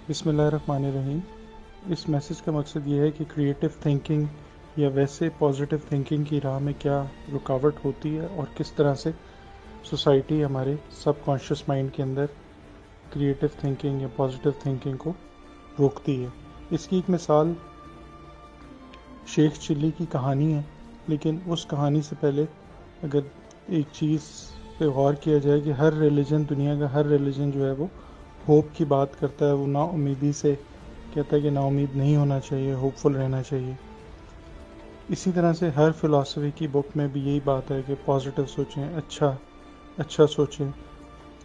بسم اللہ الرحمن الرحیم۔ اس میسج کا مقصد یہ ہے کہ کریٹیو تھنکنگ یا ویسے پازیٹیو تھنکنگ کی راہ میں کیا رکاوٹ ہوتی ہے اور کس طرح سے سوسائٹی ہمارے سب کانشیس مائنڈ کے اندر کریٹیو تھنکنگ یا پازیٹیو تھنکنگ کو روکتی ہے۔ اس کی ایک مثال شیخ چلی کی کہانی ہے، لیکن اس کہانی سے پہلے اگر ایک چیز پہ غور کیا جائے کہ ہر ریلیجن، دنیا کا ہر ریلیجن جو ہے وہ ہوپ کی بات کرتا ہے، وہ نا امیدی سے کہتا ہے کہ نا امید نہیں ہونا چاہیے، ہوپ فل رہنا چاہیے۔ اسی طرح سے ہر فلاسفی کی بک میں بھی یہی بات ہے کہ پازیٹیو سوچیں، اچھا سوچیں۔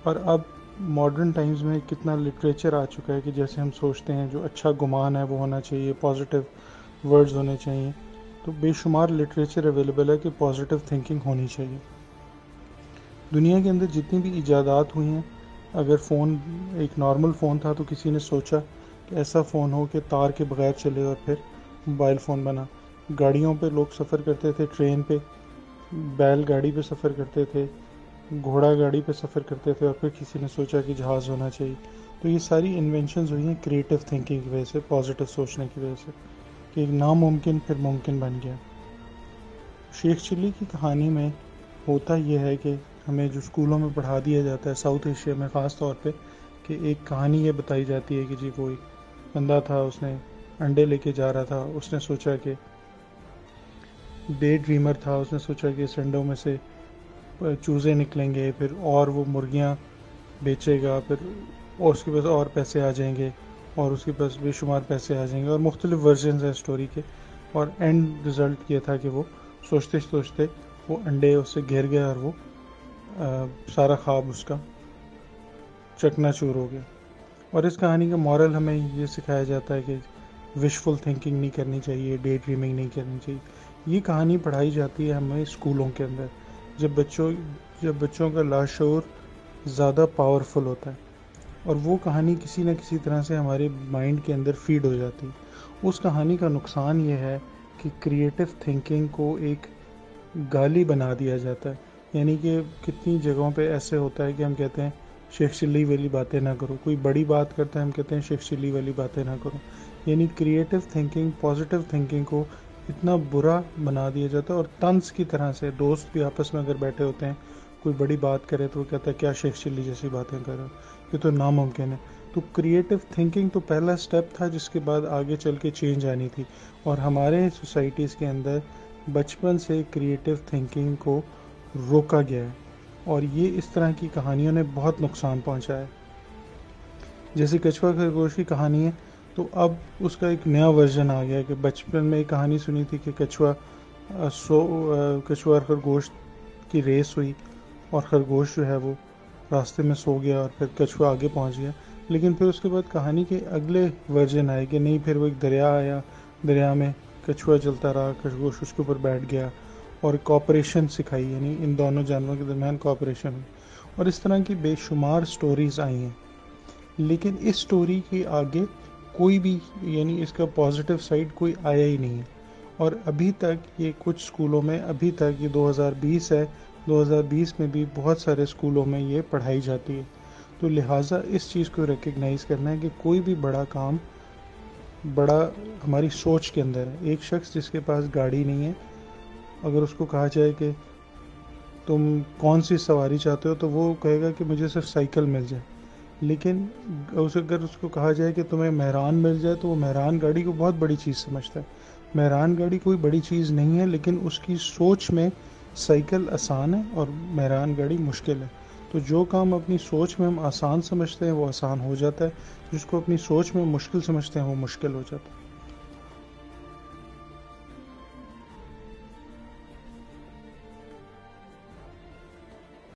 اور اب ماڈرن ٹائمز میں کتنا لٹریچر آ چکا ہے کہ جیسے ہم سوچتے ہیں جو اچھا گمان ہے وہ ہونا چاہیے، پازیٹیو ورڈز ہونے چاہیے، تو بے شمار لٹریچر اویلیبل ہے کہ پازیٹیو تھنکنگ ہونی چاہیے۔ دنیا کے اندر جتنی بھی ایجادات ہوئی ہیں، اگر فون ایک نارمل فون تھا تو کسی نے سوچا کہ ایسا فون ہو کہ تار کے بغیر چلے اور پھر موبائل فون بنا۔ گاڑیوں پہ لوگ سفر کرتے تھے، ٹرین پہ، بیل گاڑی پہ سفر کرتے تھے، گھوڑا گاڑی پہ سفر کرتے تھے، اور پھر کسی نے سوچا کہ جہاز ہونا چاہیے۔ تو یہ ساری انوینشنز ہوئی ہیں کریٹیو تھنکنگ کی وجہ سے، پازیٹیو سوچنے کی وجہ سے، کہ ایک ناممکن پھر ممکن بن گیا۔ شیخ چلی کی کہانی میں ہوتا یہ ہے کہ ہمیں جو اسکولوں میں پڑھا دیا جاتا ہے ساؤتھ ایشیا میں خاص طور پہ، کہ ایک کہانی یہ بتائی جاتی ہے کہ جی وہ ایک بندہ تھا، اس نے انڈے لے کے جا رہا تھا، اس نے سوچا کہ ڈے ڈریمر تھا، اس نے سوچا کہ اس انڈوں میں سے چوزے نکلیں گے، پھر اور وہ مرغیاں بیچے گا، پھر اور اس کے پاس اور پیسے آ جائیں گے، اور اس کے پاس بے شمار پیسے آ جائیں گے، اور مختلف ورژنز ہیں اسٹوری کے، اور اینڈ رزلٹ یہ تھا کہ وہ سوچتے سوچتے وہ انڈے اس سے گر گیا اور وہ سارا خواب اس کا چکنا چور ہو گیا۔ اور اس کہانی کا مورل ہمیں یہ سکھایا جاتا ہے کہ وشفل تھنکنگ نہیں کرنی چاہیے، ڈے ڈریمنگ نہیں کرنی چاہیے۔ یہ کہانی پڑھائی جاتی ہے ہمیں اسکولوں کے اندر، جب بچوں کا لاشعور زیادہ پاورفل ہوتا ہے، اور وہ کہانی کسی نہ کسی طرح سے ہمارے مائنڈ کے اندر فیڈ ہو جاتی ہے۔ اس کہانی کا نقصان یہ ہے کہ کریٹیو تھنکنگ کو ایک گالی بنا دیا جاتا ہے، یعنی کہ کتنی جگہوں پہ ایسے ہوتا ہے کہ ہم کہتے ہیں شیخ چلی والی باتیں نہ کرو، کوئی بڑی بات کرتا ہے ہم کہتے ہیں شیخ چلی والی باتیں نہ کرو، یعنی کریٹیو تھنکنگ، پازیٹیو تھنکنگ کو اتنا برا بنا دیا جاتا ہے۔ اور طنز کی طرح سے دوست بھی آپس میں اگر بیٹھے ہوتے ہیں، کوئی بڑی بات کرے تو وہ کہتا ہے کیا شیخ چلی جیسی باتیں کر رہے ہو، یہ تو ناممکن ہے۔ تو کریٹیو تھنکنگ تو پہلا سٹیپ تھا جس کے بعد آگے چل کے چینج آنی تھی، اور ہمارے سوسائٹیز کے اندر بچپن سے کریٹیو تھنکنگ کو روکا گیا ہے، اور یہ اس طرح کی کہانیوں نے بہت نقصان پہنچایا ہے۔ جیسے کچھوا خرگوش کی کہانی ہے، تو اب اس کا ایک نیا ورژن آ گیا کہ بچپن میں ایک کہانی سنی تھی کہ کچھوا اور خرگوش کی ریس ہوئی، اور خرگوش جو ہے وہ راستے میں سو گیا اور پھر کچھوا آگے پہنچ گیا، لیکن پھر اس کے بعد کہانی کے اگلے ورژن آئے کہ نہیں، پھر وہ ایک دریا آیا، دریا میں کچھوا چلتا رہا، خرگوش اس کے اوپر بیٹھ گیا، اور کوآپریشن سکھائی، یعنی ان دونوں جانوروں کے درمیان کوآپریشن ہوئی، اور اس طرح کی بے شمار سٹوریز آئی ہیں۔ لیکن اس سٹوری کے آگے کوئی بھی، یعنی اس کا پازیٹیو سائڈ کوئی آیا ہی نہیں ہے، اور ابھی تک یہ کچھ سکولوں میں، ابھی تک یہ 2020 ہے، 2020 میں بھی بہت سارے سکولوں میں یہ پڑھائی جاتی ہے۔ تو لہٰذا اس چیز کو ریکگنائز کرنا ہے کہ کوئی بھی بڑا کام بڑا ہماری سوچ کے اندر ہے۔ ایک شخص جس کے پاس گاڑی نہیں ہے، اگر اس کو کہا جائے کہ تم کون سی سواری چاہتے ہو، تو وہ کہے گا کہ مجھے صرف سائیکل مل جائے، لیکن اگر اس کو کہا جائے کہ تمہیں مہران مل جائے تو وہ مہران گاڑی کو بہت بڑی چیز سمجھتا ہے۔ مہران گاڑی کوئی بڑی چیز نہیں ہے، لیکن اس کی سوچ میں سائیکل آسان ہے اور مہران گاڑی مشکل ہے۔ تو جو کام اپنی سوچ میں ہم آسان سمجھتے ہیں وہ آسان ہو جاتا ہے، جس کو اپنی سوچ میں مشکل سمجھتے ہیں وہ مشکل ہو جاتا ہے۔